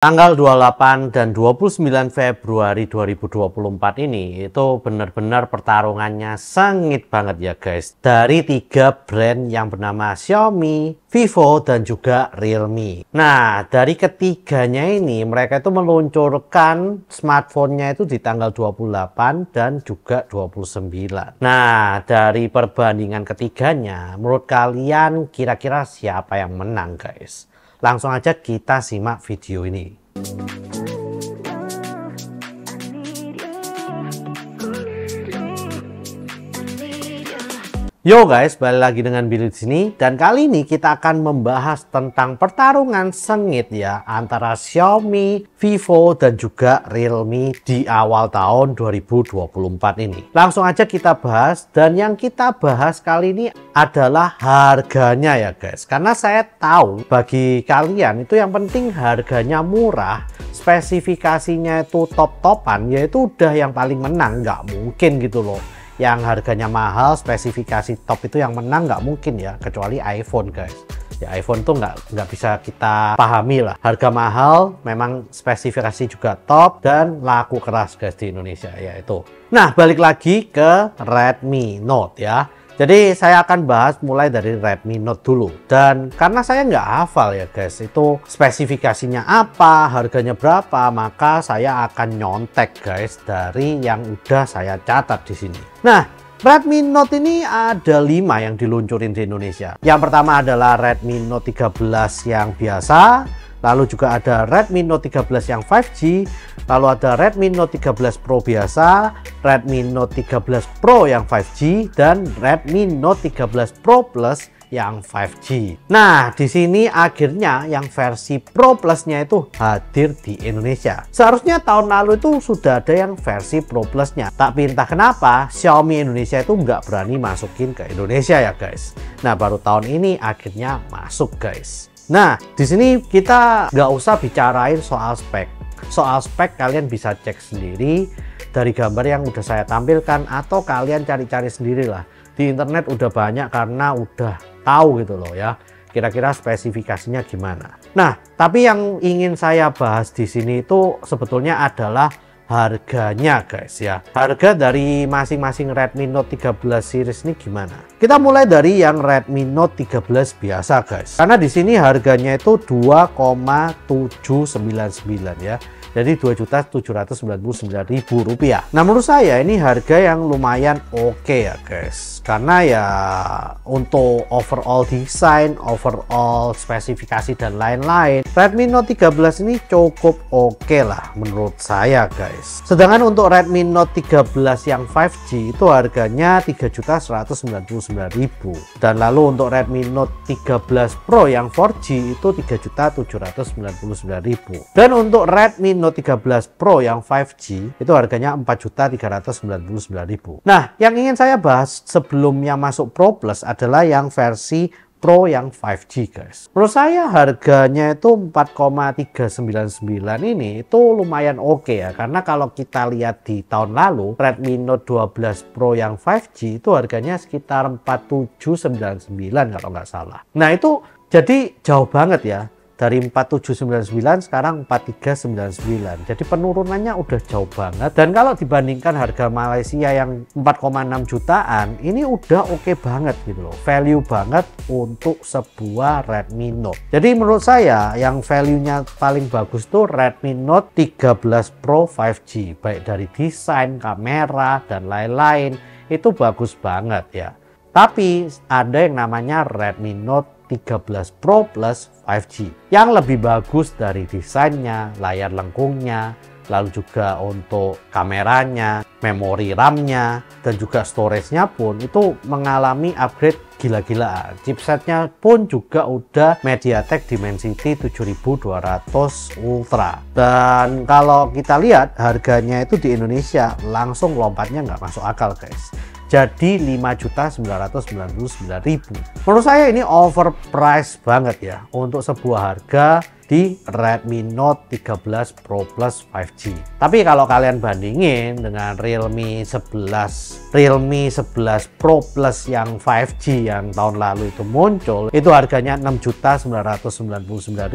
Tanggal 28 dan 29 Februari 2024 ini itu benar-benar pertarungannya sengit banget ya guys. Dari 3 brand yang bernama Xiaomi, Vivo, dan juga Realme. Nah, dari ketiganya ini mereka itu meluncurkan smartphone-nya itu di tanggal 28 dan juga 29. Nah, dari perbandingan ketiganya, menurut kalian kira-kira siapa yang menang guys? Langsung aja kita simak video ini. Yo guys, balik lagi dengan Billy di sini, dan kali ini kita akan membahas tentang pertarungan sengit ya antara Xiaomi, Vivo, dan juga Realme di awal tahun 2024 ini. Langsung aja kita bahas, dan yang kita bahas kali ini adalah harganya ya guys. Karena saya tahu bagi kalian itu yang penting harganya murah, spesifikasinya itu top-topan, yaitu udah yang paling menang, nggak mungkin gitu loh. Yang harganya mahal, spesifikasi top itu yang menang nggak mungkin ya, kecuali iPhone guys. Ya iPhone tuh nggak bisa kita pahami lah. Harga mahal, memang spesifikasi juga top dan laku keras guys di Indonesia ya itu. Nah balik lagi ke Redmi Note ya. Jadi saya akan bahas mulai dari Redmi Note dulu. Dan karena saya nggak hafal ya guys, itu spesifikasinya apa, harganya berapa, maka saya akan nyontek guys dari yang udah saya catat di sini. Nah, Redmi Note ini ada 5 yang diluncurin di Indonesia. Yang pertama adalah Redmi Note 13 yang biasa. Lalu juga ada Redmi Note 13 yang 5G, lalu ada Redmi Note 13 Pro biasa, Redmi Note 13 Pro yang 5G, dan Redmi Note 13 Pro Plus yang 5G. Nah, di sini akhirnya yang versi Pro Plus-nya itu hadir di Indonesia. Seharusnya tahun lalu itu sudah ada yang versi Pro Plus-nya, tapi entah kenapa Xiaomi Indonesia itu nggak berani masukin ke Indonesia ya guys. Nah, baru tahun ini akhirnya masuk guys. Nah, di sini kita nggak usah bicarain soal spek. Soal spek kalian bisa cek sendiri dari gambar yang udah saya tampilkan, atau kalian cari-cari sendiri lah. Di internet udah banyak karena udah tahu gitu loh ya. Kira-kira spesifikasinya gimana. Nah, tapi yang ingin saya bahas di sini itu sebetulnya adalah harganya guys ya. Harga dari masing-masing Redmi Note 13 series ini gimana? Kita mulai dari yang Redmi Note 13 biasa guys. Karena di sini harganya itu 2,799 ya. Jadi Rp2.799.000. Nah, menurut saya ini harga yang lumayan oke ya guys. Karena ya untuk overall desain, overall spesifikasi dan lain-lain, Redmi Note 13 ini cukup oke lah menurut saya guys. Sedangkan untuk Redmi Note 13 yang 5G itu harganya Rp3.199.000. Dan lalu untuk Redmi Note 13 Pro yang 4G itu Rp3.799.000. Dan untuk Redmi Note 13 Pro yang 5G itu harganya Rp4.399.000. Nah, yang ingin saya bahas sebelumnya masuk Pro Plus adalah yang versi Pro yang 5G guys. Menurut saya harganya itu 4,399 ini itu lumayan oke ya. Karena kalau kita lihat di tahun lalu Redmi Note 12 Pro yang 5G itu harganya sekitar 4799 kalau nggak salah. Nah itu jadi jauh banget ya. Dari 4799 sekarang 4399. Jadi penurunannya udah jauh banget. Dan kalau dibandingkan harga Malaysia yang 4,6 jutaan, ini udah oke banget gitu loh. Value banget untuk sebuah Redmi Note. Jadi menurut saya yang value-nya paling bagus tuh Redmi Note 13 Pro 5G. Baik dari desain, kamera, dan lain-lain. Itu bagus banget ya. Tapi ada yang namanya Redmi Note 13 Pro Plus 5G yang lebih bagus dari desainnya, layar lengkungnya, lalu juga untuk kameranya, memori RAM-nya, dan juga storage-nya pun itu mengalami upgrade gila-gilaan. Chipsetnya pun juga udah MediaTek Dimensity 7200 Ultra. Dan kalau kita lihat harganya itu di Indonesia langsung lompatnya nggak masuk akal guys. Jadi Rp5.999.000. Menurut saya ini overpriced banget ya untuk sebuah harga di Redmi Note 13 Pro Plus 5G. Tapi kalau kalian bandingin dengan Realme 11 Pro Plus yang 5G yang tahun lalu itu muncul, itu harganya 6.999.000,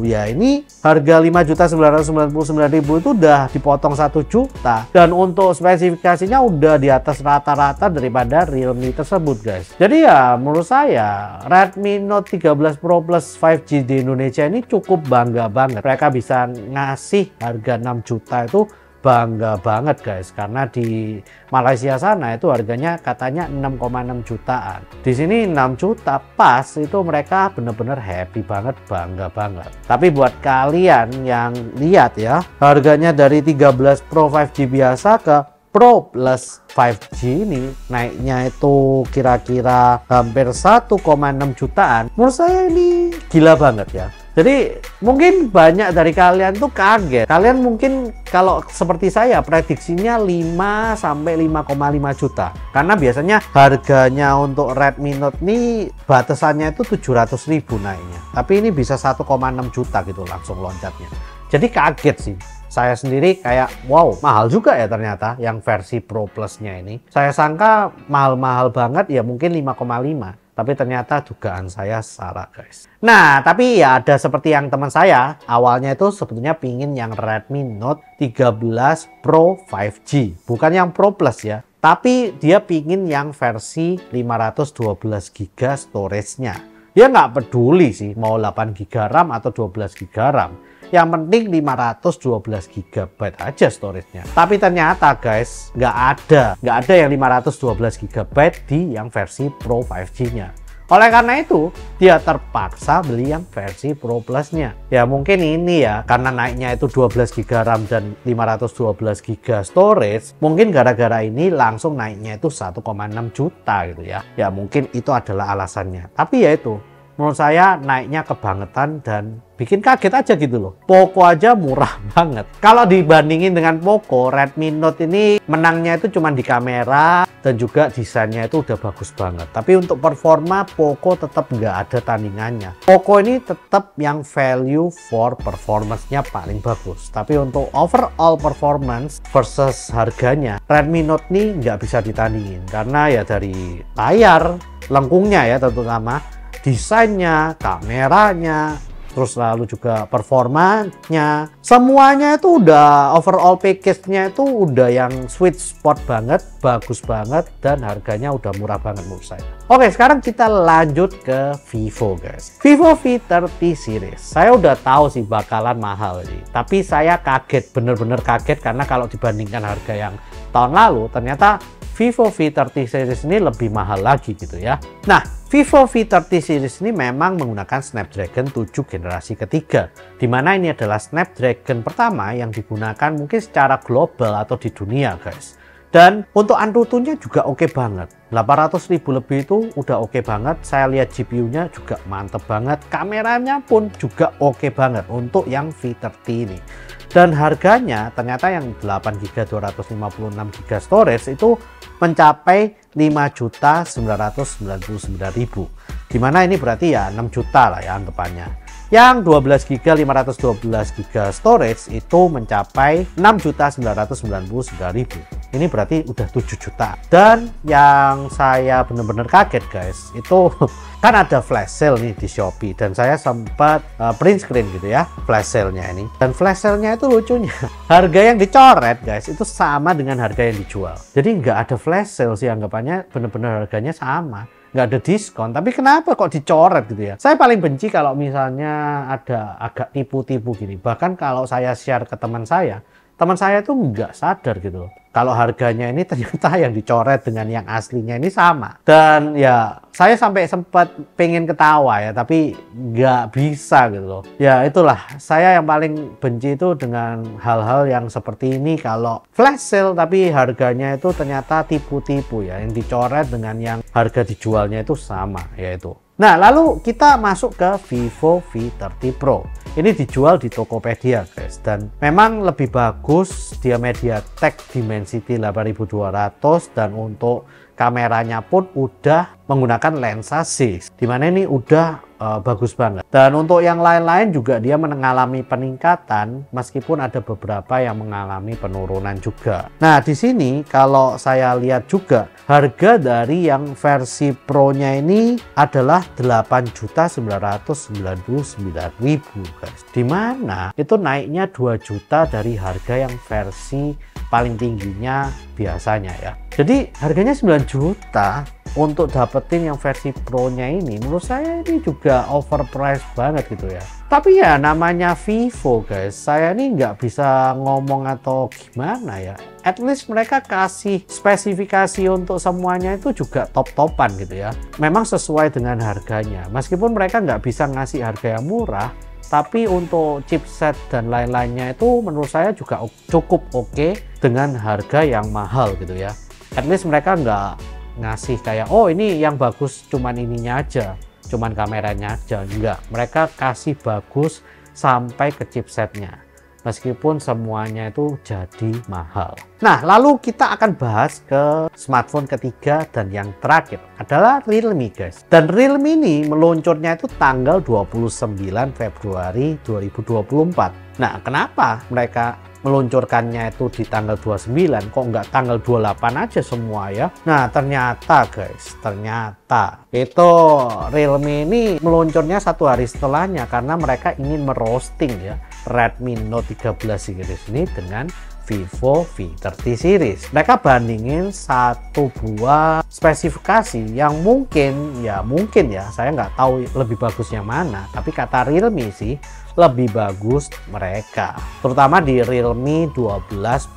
ya ini harga 5.999.000 itu udah dipotong 1 juta, dan untuk spesifikasinya udah di atas rata-rata daripada Realme tersebut guys. Jadi ya menurut saya Redmi Note 13 Pro Plus 5G di Indonesia ini cukup bangga banget. Mereka bisa ngasih harga 6 juta itu bangga banget guys, karena di Malaysia sana itu harganya katanya 6,6 jutaan. Di sini 6 juta pas, itu mereka bener-bener happy banget, bangga banget. Tapi buat kalian yang lihat ya, harganya dari 13 Pro 5G biasa ke Pro Plus 5G ini naiknya itu kira-kira hampir 1,6 jutaan. Menurut saya ini gila banget ya. Jadi mungkin banyak dari kalian tuh kaget. Kalian mungkin kalau seperti saya prediksinya 5 sampai 5,5 juta. Karena biasanya harganya untuk Redmi Note ini batasannya itu 700.000 naiknya. Tapi ini bisa 1,6 juta gitu langsung loncatnya. Jadi kaget sih. Saya sendiri kayak wow, mahal juga ya ternyata yang versi Pro Plus-nya ini. Saya sangka mahal-mahal banget ya, mungkin 5,5. Tapi ternyata dugaan saya salah guys. Nah, tapi ya ada seperti yang teman saya awalnya itu sebetulnya pingin yang Redmi Note 13 Pro 5G. Bukan yang Pro Plus ya. Tapi dia pingin yang versi 512 GB storage-nya. Dia nggak peduli sih mau 8 GB RAM atau 12 GB RAM. Yang penting 512 GB aja storage-nya. Tapi ternyata guys, nggak ada yang 512 GB di yang versi Pro 5G-nya. Oleh karena itu, dia terpaksa beli yang versi Pro Plus-nya. Ya mungkin ini ya, karena naiknya itu 12 GB RAM dan 512 GB storage, mungkin gara-gara ini langsung naiknya itu 1,6 juta gitu ya. Ya mungkin itu adalah alasannya. Tapi ya itu, menurut saya naiknya kebangetan dan bikin kaget aja gitu loh. Poco aja murah banget. Kalau dibandingin dengan Poco, Redmi Note ini menangnya itu cuma di kamera dan juga desainnya itu udah bagus banget. Tapi untuk performa Poco tetap nggak ada tandingannya. Poco ini tetap yang value for performance-nya paling bagus. Tapi untuk overall performance versus harganya, Redmi Note ini nggak bisa ditandingin. Karena ya dari layar, lengkungnya ya terutama, desainnya, kameranya, terus lalu juga performanya, semuanya itu udah overall package-nya itu udah yang sweet spot banget, bagus banget, dan harganya udah murah banget menurut saya. Oke, sekarang kita lanjut ke Vivo guys. Vivo V30 series. Saya udah tahu sih bakalan mahal sih, tapi saya kaget, bener-bener kaget karena kalau dibandingkan harga yang tahun lalu, ternyata Vivo V30 series ini lebih mahal lagi gitu ya. Nah, Vivo V30 series ini memang menggunakan Snapdragon 7 generasi ketiga, dimana ini adalah Snapdragon pertama yang digunakan mungkin secara global atau di dunia guys. Dan untuk AnTuTu-nya juga oke banget. 800.000 lebih itu udah oke banget. Saya lihat GPU-nya juga mantep banget. Kameranya pun juga oke banget untuk yang V30 ini. Dan harganya ternyata yang 8GB 256GB storage itu mencapai 5.999.000. Dimana ini berarti ya 6 juta lah ya anggapannya. Yang 12GB 512GB storage itu mencapai 6.999.000. Ini berarti udah 7 juta. Dan yang saya bener-bener kaget guys, itu kan ada flash sale nih di Shopee, dan saya sempat print screen gitu ya flash sale-nya ini. Dan flash sale-nya itu lucunya, harga yang dicoret guys itu sama dengan harga yang dijual. Jadi nggak ada flash sale sih, anggapannya bener-bener harganya sama, nggak ada diskon. Tapi kenapa kok dicoret gitu ya? Saya paling benci kalau misalnya ada agak tipu-tipu gini. Bahkan kalau saya share ke teman saya tuh nggak sadar gitu loh, kalau harganya ini ternyata yang dicoret dengan yang aslinya ini sama. Dan ya saya sampai sempat pengen ketawa ya, tapi nggak bisa gitu loh. Ya itulah, saya yang paling benci itu dengan hal-hal yang seperti ini. Kalau flash sale tapi harganya itu ternyata tipu-tipu ya, yang dicoret dengan yang harga dijualnya itu sama yaitu. Nah, lalu kita masuk ke Vivo V30 Pro. Ini dijual di Tokopedia guys, dan memang lebih bagus, dia MediaTek Dimensity 8200, dan untuk kameranya pun udah menggunakan lensa Z, dimana ini udah bagus banget. Dan untuk yang lain-lain juga dia mengalami peningkatan, meskipun ada beberapa yang mengalami penurunan juga. Nah, di sini kalau saya lihat juga harga dari yang versi Pro-nya ini adalah 8.999.000 guys. Dimana itu naiknya 2 juta dari harga yang versi paling tingginya biasanya ya. Jadi harganya 9 juta untuk dapetin yang versi Pro-nya ini, menurut saya ini juga overpriced banget gitu ya. Tapi ya namanya Vivo guys, saya ini nggak bisa ngomong atau gimana ya. At least mereka kasih spesifikasi untuk semuanya itu juga top-topan gitu ya. Memang sesuai dengan harganya. Meskipun mereka nggak bisa ngasih harga yang murah, tapi untuk chipset dan lain-lainnya itu menurut saya juga cukup oke dengan harga yang mahal gitu ya. At least mereka nggak ngasih kayak, oh ini yang bagus cuman ininya aja, cuman kameranya aja. Enggak, mereka kasih bagus sampai ke chipsetnya, meskipun semuanya itu jadi mahal. Nah, lalu kita akan bahas ke smartphone ketiga dan yang terakhir adalah Realme guys. Dan Realme ini meluncurnya itu tanggal 29 Februari 2024. Nah, kenapa mereka meluncurkannya itu di tanggal 29, kok nggak tanggal 28 aja semua ya? Nah, ternyata guys, ternyata itu Realme ini meluncurnya 1 hari setelahnya, karena mereka ingin merosting ya Redmi Note 13 ini dengan Vivo V30 series. Mereka bandingin satu buah spesifikasi yang mungkin ya saya nggak tahu lebih bagus yang mana, tapi kata Realme sih lebih bagus mereka, terutama di Realme 12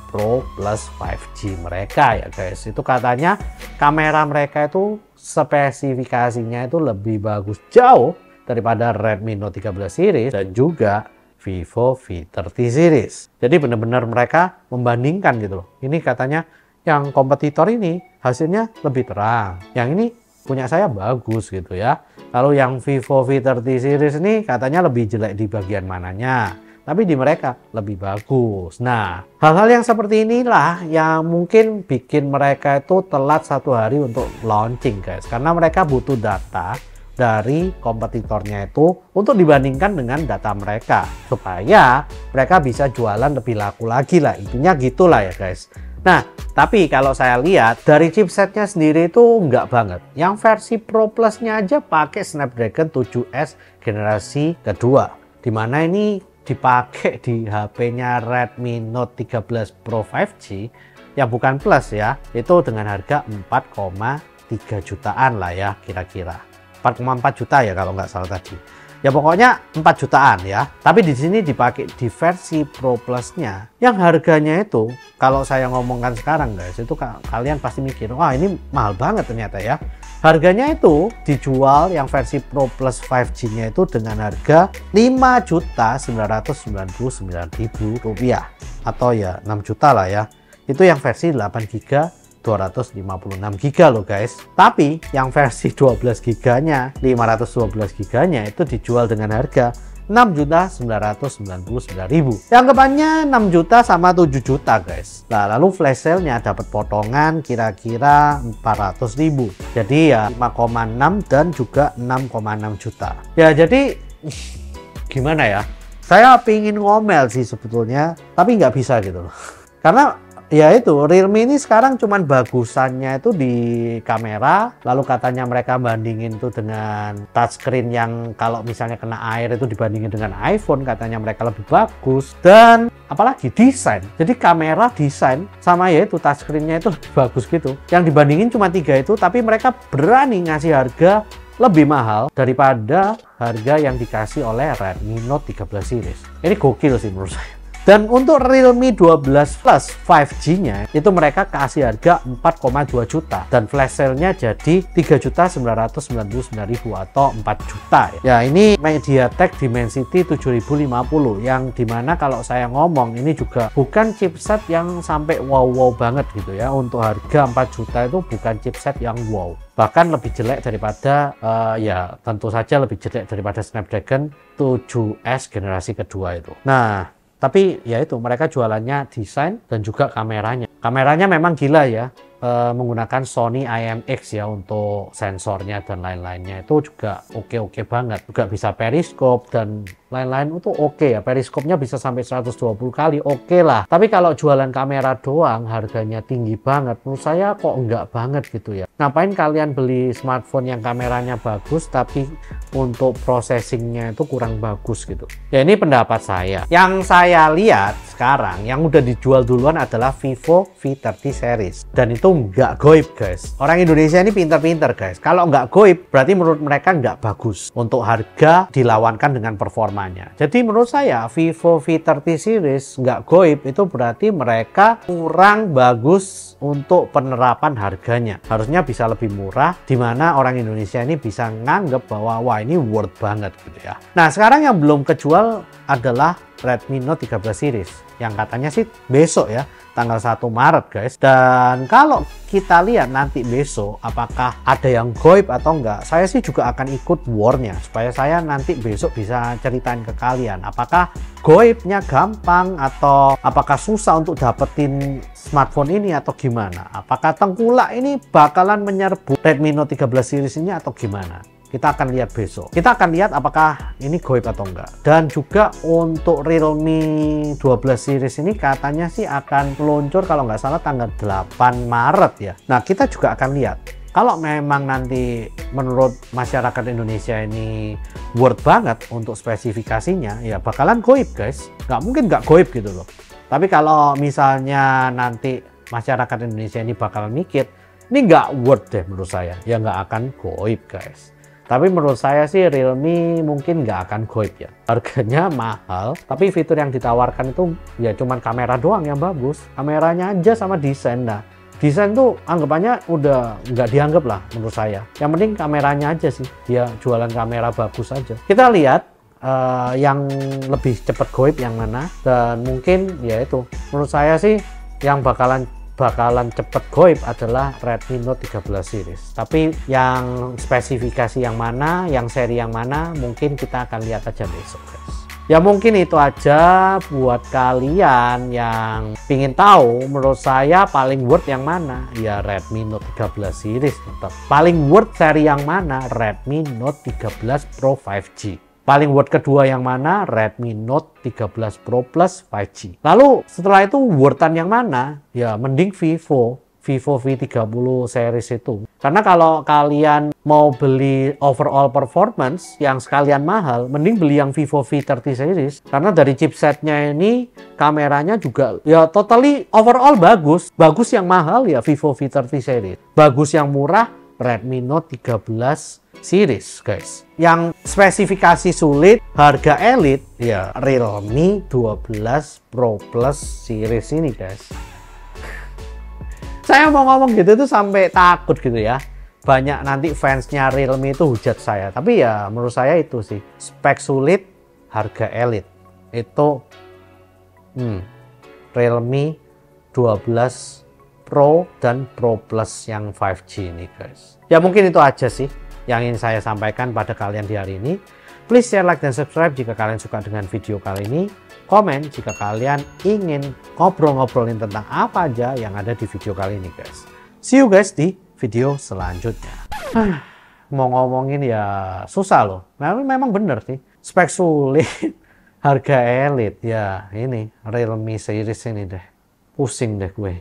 Pro Plus 5G mereka ya guys. Itu katanya kamera mereka itu spesifikasinya itu lebih bagus jauh daripada Redmi Note 13 series dan juga Vivo V30 series. Jadi benar-benar mereka membandingkan gitu loh. Ini katanya yang kompetitor ini hasilnya lebih terang, yang ini punya saya bagus gitu ya. Lalu yang Vivo V30 series ini katanya lebih jelek di bagian mananya, tapi di mereka lebih bagus. Nah, hal-hal yang seperti inilah yang mungkin bikin mereka itu telat 1 hari untuk launching guys, karena mereka butuh data dari kompetitornya itu untuk dibandingkan dengan data mereka, supaya mereka bisa jualan lebih laku lagi lah, intinya gitulah ya guys. Nah, tapi kalau saya lihat dari chipsetnya sendiri itu enggak banget. Yang versi Pro Plus-nya aja pakai Snapdragon 7S generasi kedua, dimana ini dipakai di HP-nya Redmi Note 13 Pro 5G yang bukan Plus ya, itu dengan harga 4,3 jutaan lah ya kira-kira. 4,4 juta ya kalau nggak salah tadi. Ya pokoknya 4 jutaan ya. Tapi di sini dipakai di versi Pro Plus-nya yang harganya itu, kalau saya ngomongkan sekarang guys, itu kalian pasti mikir, wah ini mahal banget ternyata ya. Harganya itu dijual yang versi Pro Plus 5G-nya itu dengan harga Rp5.999.000 atau ya 6 juta lah ya. Itu yang versi 8 GB 256 GB loh guys. Tapi yang versi 12 GB-nya 512 GB-nya itu dijual dengan harga Rp6.999.000. Yang kebanyakan 6 juta sama 7 juta guys. Nah, lalu flash sale-nya dapat potongan kira-kira 400.000. Jadi ya 5,6 dan juga 6,6 juta. Ya jadi gimana ya? Saya pingin ngomel sih sebetulnya, tapi nggak bisa gitu loh. Karena ya itu Realme ini sekarang cuman bagusannya itu di kamera, lalu katanya mereka bandingin tuh dengan touchscreen yang kalau misalnya kena air itu dibandingin dengan iPhone, katanya mereka lebih bagus, dan apalagi desain. Jadi kamera, desain sama ya itu touchscreen-nya itu lebih bagus gitu. Yang dibandingin cuma 3 itu, tapi mereka berani ngasih harga lebih mahal daripada harga yang dikasih oleh Redmi Note 13 series. Ini gokil sih menurut saya. Dan untuk Realme 12 Plus 5G-nya itu mereka kasih harga 4,2 juta dan flash sale-nya jadi 3.999.000 atau 4 juta ya. Ini MediaTek Dimensity 7050 yang dimana kalau saya ngomong ini juga bukan chipset yang sampai wow banget gitu ya. Untuk harga 4 juta itu bukan chipset yang wow, bahkan lebih jelek daripada ya tentu saja lebih jelek daripada Snapdragon 7S generasi kedua itu. Nah, tapi ya itu mereka jualannya desain dan juga kameranya. Kameranya memang gila ya. menggunakan Sony IMX ya untuk sensornya dan lain-lainnya, itu juga oke banget, juga bisa periskop dan lain-lain itu oke ya. Periskopnya bisa sampai 120 kali, oke lah. Tapi kalau jualan kamera doang harganya tinggi banget, menurut saya kok enggak banget gitu ya. Ngapain kalian beli smartphone yang kameranya bagus tapi untuk processingnya itu kurang bagus gitu ya. Ini pendapat saya. Yang saya lihat sekarang yang udah dijual duluan adalah Vivo V30 series, dan itu nggak goib guys. Orang Indonesia ini pinter-pinter guys. Kalau nggak goib berarti menurut mereka nggak bagus untuk harga dilawankan dengan performanya. Jadi menurut saya Vivo V30 series nggak goib itu berarti mereka kurang bagus untuk penerapan harganya. Harusnya bisa lebih murah, dimana orang Indonesia ini bisa nganggep bahwa wah ini worth banget gitu ya. Nah sekarang yang belum kejual adalah Redmi Note 13 series yang katanya sih besok ya, tanggal 1 Maret guys. Dan kalau kita lihat nanti besok apakah ada yang goib atau enggak, saya sih juga akan ikut war-nya supaya saya nanti besok bisa ceritain ke kalian apakah goibnya gampang atau apakah susah untuk dapetin smartphone ini atau gimana. Apakah tengkulak ini bakalan menyerbu Redmi Note 13 series ini atau gimana. Kita akan lihat besok. Kita akan lihat apakah ini goib atau enggak. Dan juga untuk Realme 12 series ini katanya sih akan meluncur kalau nggak salah tanggal 8 Maret ya. Nah kita juga akan lihat. Kalau memang nanti menurut masyarakat Indonesia ini worth banget untuk spesifikasinya, ya bakalan goib guys. Nggak mungkin nggak goib gitu loh. Tapi kalau misalnya nanti masyarakat Indonesia ini bakalan mikir, ini nggak worth deh menurut saya. Ya nggak akan goib guys. Tapi menurut saya sih Realme mungkin nggak akan goib ya. Harganya mahal, tapi fitur yang ditawarkan itu ya cuman kamera doang yang bagus. Kameranya aja sama desain. Nah, desain tuh anggapannya udah nggak dianggap lah menurut saya. Yang penting kameranya aja sih. Dia jualan kamera bagus aja. Kita lihat yang lebih cepat goib yang mana. Dan mungkin ya itu. Menurut saya sih yang bakalan cepet goib adalah Redmi Note 13 series. Tapi yang spesifikasi yang mana, yang seri yang mana, mungkin kita akan lihat aja besok guys. Ya mungkin itu aja buat kalian yang pingin tahu menurut saya paling worth yang mana. Ya Redmi Note 13 series tetap. Paling worth seri yang mana? Redmi Note 13 Pro 5G. Paling worth kedua yang mana? Redmi Note 13 Pro Plus 5G. Lalu setelah itu worthan yang mana? Ya mending Vivo V30 series itu. Karena kalau kalian mau beli overall performance yang sekalian mahal, mending beli yang Vivo V30 series. Karena dari chipsetnya ini, kameranya juga ya totally overall bagus. Bagus yang mahal ya Vivo V30 series. Bagus yang murah Redmi Note 13 series guys. Yang spesifikasi sulit, harga elit ya Realme 12 Pro Plus series ini guys. Saya mau ngomong gitu tuh sampai takut gitu ya. Banyak nanti fansnya Realme itu hujat saya. Tapi ya menurut saya itu sih spek sulit, harga elit. Itu Realme 12 Pro dan Pro Plus yang 5G ini guys. Ya mungkin itu aja sih yang ingin saya sampaikan pada kalian di hari ini. Please share, like, dan subscribe jika kalian suka dengan video kali ini. Komen jika kalian ingin ngobrol-ngobrolin tentang apa aja yang ada di video kali ini guys. See you guys di video selanjutnya. Mau ngomongin ya susah loh. Memang bener sih. Spek sulit, harga elit. Ya ini Realme series ini deh. Pusing deh gue.